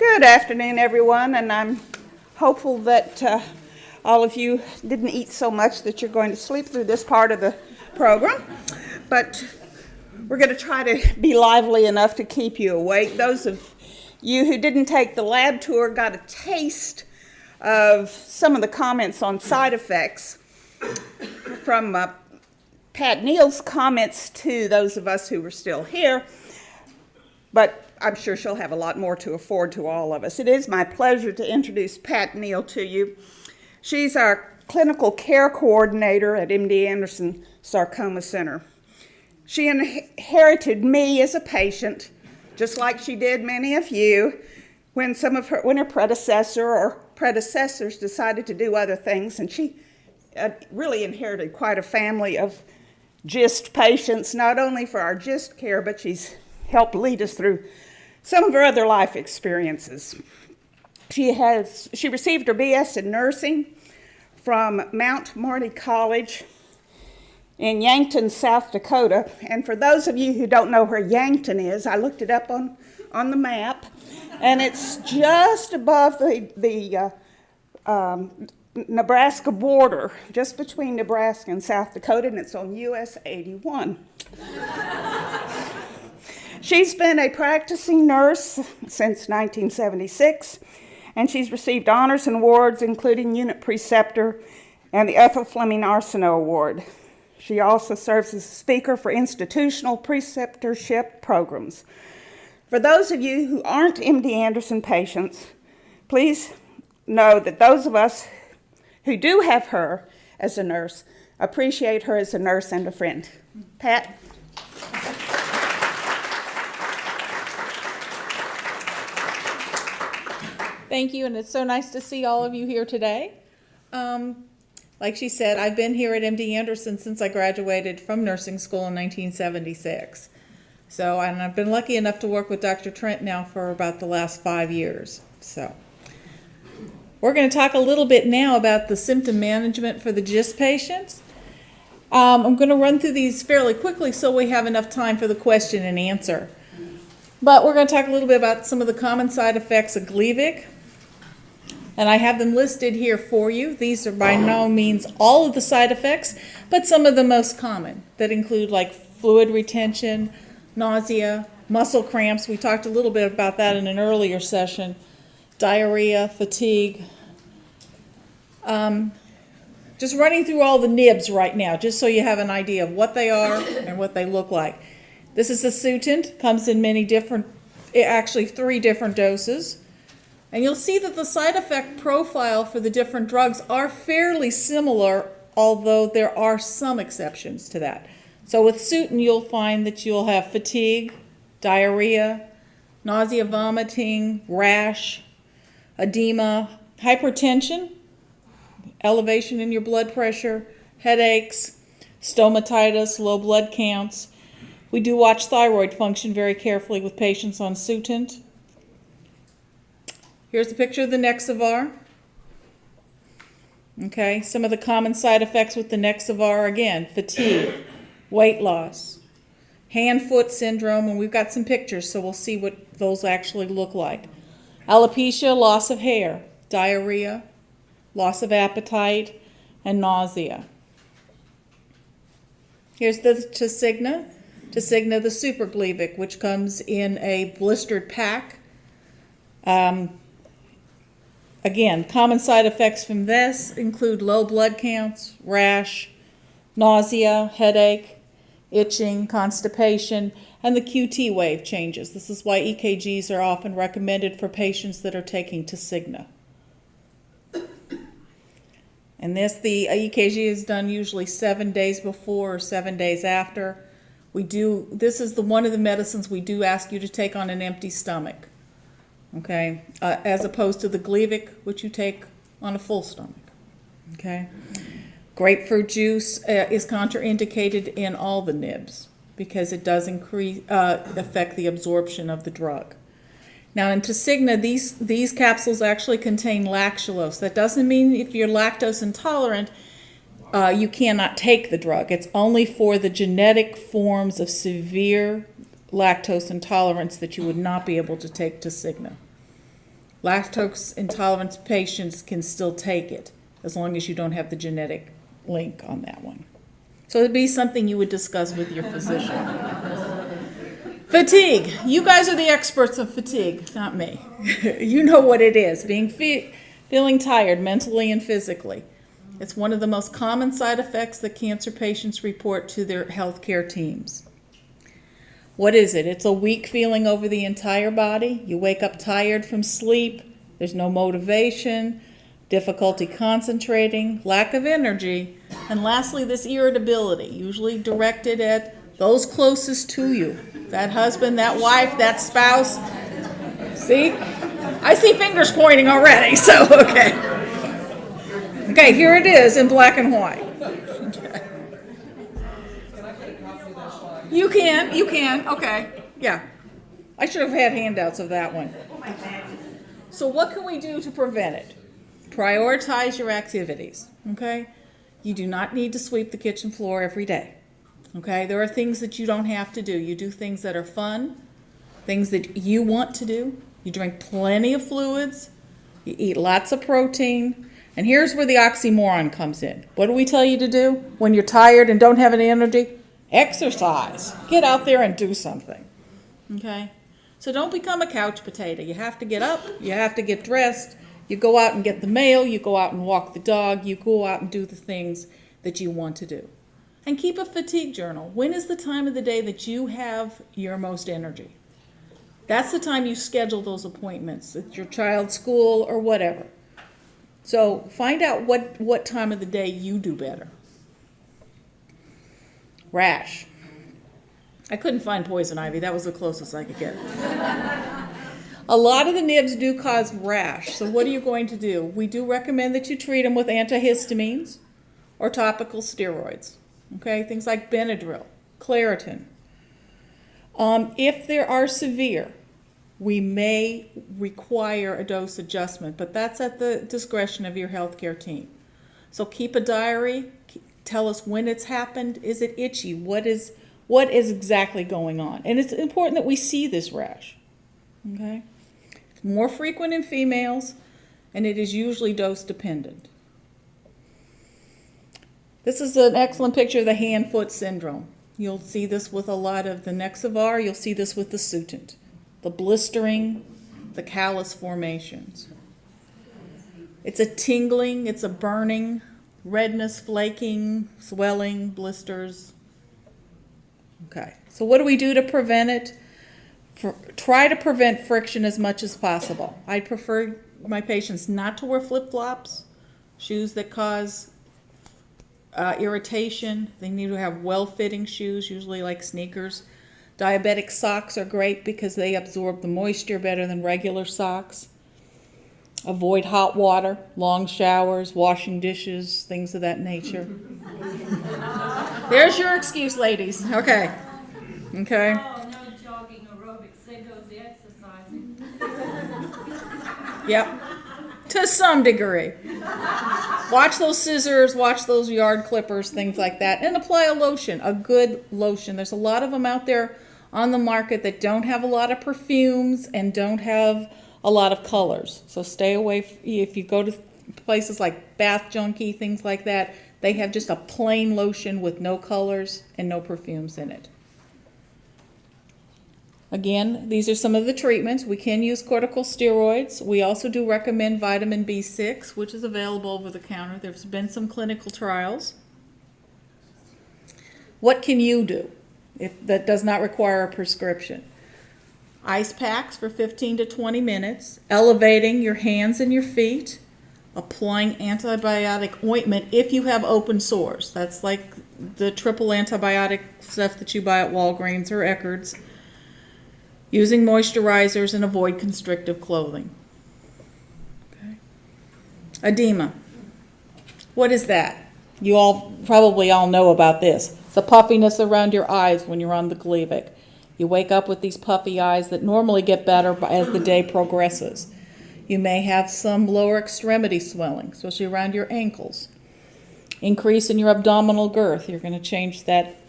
Good afternoon, everyone, and I'm hopeful that all of you didn't eat so much that you're going to sleep through this part of the program, but we're going to try to be lively enough to keep you awake. Those of you who didn't take the lab tour got a taste of some of the comments on side effects from Pat Neal's comments to those of us who were still here, but I'm sure she'll have a lot more to afford to all of us. It is my pleasure to introduce Pat Neal to you. She's our clinical care coordinator at MD Anderson Sarcoma Center. She inherited me as a patient, just like she did many of you, when her predecessor or predecessors decided to do other things, and she really inherited quite a family of GIST patients, not only for our GIST care, but she's helped lead us through some of her other life experiences. She received her BS in nursing from Mount Marty College in Yankton, South Dakota. And for those of you who don't know where Yankton is, I looked it up on the map, and it's just above the Nebraska border, just between Nebraska and South Dakota, and it's on US 81. She's been a practicing nurse since 1976, and she's received honors and awards, including Unit Preceptor and the Ethel Fleming Arsenault Award. She also serves as a speaker for institutional preceptorship programs. For those of you who aren't MD Anderson patients, please know that those of us who do have her as a nurse appreciate her as a nurse and a friend. Pat? Thank you, and it's so nice to see all of you here today. Like she said, I've been here at MD Anderson since I graduated from nursing school in 1976. And I've been lucky enough to work with Dr. Trent now for about the last 5 years. So we're going to talk a little bit now about the symptom management for the GIST patients. I'm going to run through these fairly quickly so we have enough time for the question and answer. But we're going to talk a little bit about some of the common side effects of Gleevec. And I have them listed here for you. These are by no means all of the side effects, but some of the most common that include like fluid retention, nausea, muscle cramps. We talked a little bit about that in an earlier session. Diarrhea, fatigue. Just running through all the nibs right now, just so you have an idea of what they are and what they look like. This is a Sutent, comes in many different, actually 3 different doses. And you'll see that the side effect profile for the different drugs are fairly similar, although there are some exceptions to that. So with Sutent, you'll find that you'll have fatigue, diarrhea, nausea, vomiting, rash, edema, hypertension, elevation in your blood pressure, headaches, stomatitis, low blood counts. We do watch thyroid function very carefully with patients on Sutent. Here's a picture of the Nexavar. Okay, some of the common side effects with the Nexavar, again, fatigue, weight loss, hand-foot syndrome, and we've got some pictures, so we'll see what those actually look like. Alopecia, loss of hair, diarrhea, loss of appetite, and nausea. Here's the Tasigna, the Super Gleevec, which comes in a blistered pack. Again, common side effects from this include low blood counts, rash, nausea, headache, itching, constipation, and the QT wave changes. This is why EKGs are often recommended for patients that are taking Tasigna. And the EKG is done usually 7 days before or 7 days after. This is one of the medicines we do ask you to take on an empty stomach, okay, as opposed to the Gleevec, which you take on a full stomach, okay. Grapefruit juice is contraindicated in all the nibs because it does affect the absorption of the drug. Now in Tasigna, these capsules actually contain lactulose. That doesn't mean if you're lactose intolerant, you cannot take the drug. It's only for the genetic forms of severe lactose intolerance that you would not be able to take Tasigna. Lactose intolerant patients can still take it as long as you don't have the genetic link on that one. So it'd be something you would discuss with your physician. Fatigue. You guys are the experts of fatigue, not me. You know what it is, feeling tired mentally and physically. It's one of the most common side effects that cancer patients report to their healthcare teams. What is it? It's a weak feeling over the entire body. You wake up tired from sleep. There's no motivation, difficulty concentrating, lack of energy, and lastly, this irritability, usually directed at those closest to you. That husband, that wife, that spouse. See? I see fingers pointing already, so okay. Okay, here it is in black and white. You can, okay. Yeah. I should have had handouts of that one. So what can we do to prevent it? Prioritize your activities, okay? You do not need to sweep the kitchen floor every day, okay? There are things that you don't have to do. You do things that are fun, things that you want to do. You drink plenty of fluids. You eat lots of protein. And here's where the oxymoron comes in. What do we tell you to do when you're tired and don't have any energy? Exercise. Get out there and do something, okay? So don't become a couch potato. You have to get up. You have to get dressed. You go out and get the mail. You go out and walk the dog. You go out and do the things that you want to do. And keep a fatigue journal. When is the time of the day that you have your most energy? That's the time you schedule those appointments at your child's school or whatever. So find out what time of the day you do better. Rash. I couldn't find poison ivy. That was the closest I could get. A lot of the nibs do cause rash. So what are you going to do? We do recommend that you treat them with antihistamines or topical steroids. Okay, things like Benadryl, Claritin. If they are severe, we may require a dose adjustment, but that's at the discretion of your healthcare team. So keep a diary. Tell us when it's happened. Is it itchy? What is exactly going on? And it's important that we see this rash. Okay? It's more frequent in females, and it is usually dose dependent. This is an excellent picture of the hand-foot syndrome. You'll see this with a lot of the Nexivar. You'll see this with the Sutent. The blistering, the callus formations. It's a tingling, it's a burning, redness, flaking, swelling, blisters. Okay, so what do we do to prevent it? Try to prevent friction as much as possible. I prefer my patients not to wear flip-flops, shoes that cause irritation. They need to have well-fitting shoes, usually like sneakers. Diabetic socks are great because they absorb the moisture better than regular socks. Avoid hot water, long showers, washing dishes, things of that nature. There's your excuse, ladies. Okay. Okay. Oh, no jogging aerobics. There goes the exercising. Yep. To some degree. Watch those scissors, watch those yard clippers, things like that. And apply a lotion, a good lotion. There's a lot of them out there on the market that don't have a lot of perfumes and don't have a lot of colors. So stay away. If you go to places like Bath Junkie, things like that, they have just a plain lotion with no colors and no perfumes in it. Again, these are some of the treatments. We can use corticosteroids. We also do recommend vitamin B6, which is available over the counter. There's been some clinical trials. What can you do if that does not require a prescription? Ice packs for 15 to 20 minutes, elevating your hands and your feet, applying antibiotic ointment if you have open sores. That's like the triple antibiotic stuff that you buy at Walgreens or Eckerd's. Using moisturizers and avoid constrictive clothing. Okay. Edema. What is that? You probably all know about this. It's the puffiness around your eyes when you're on the Gleevec. You wake up with these puffy eyes that normally get better as the day progresses. You may have some lower extremity swelling, especially around your ankles. Increase in your abdominal girth. You're going to change that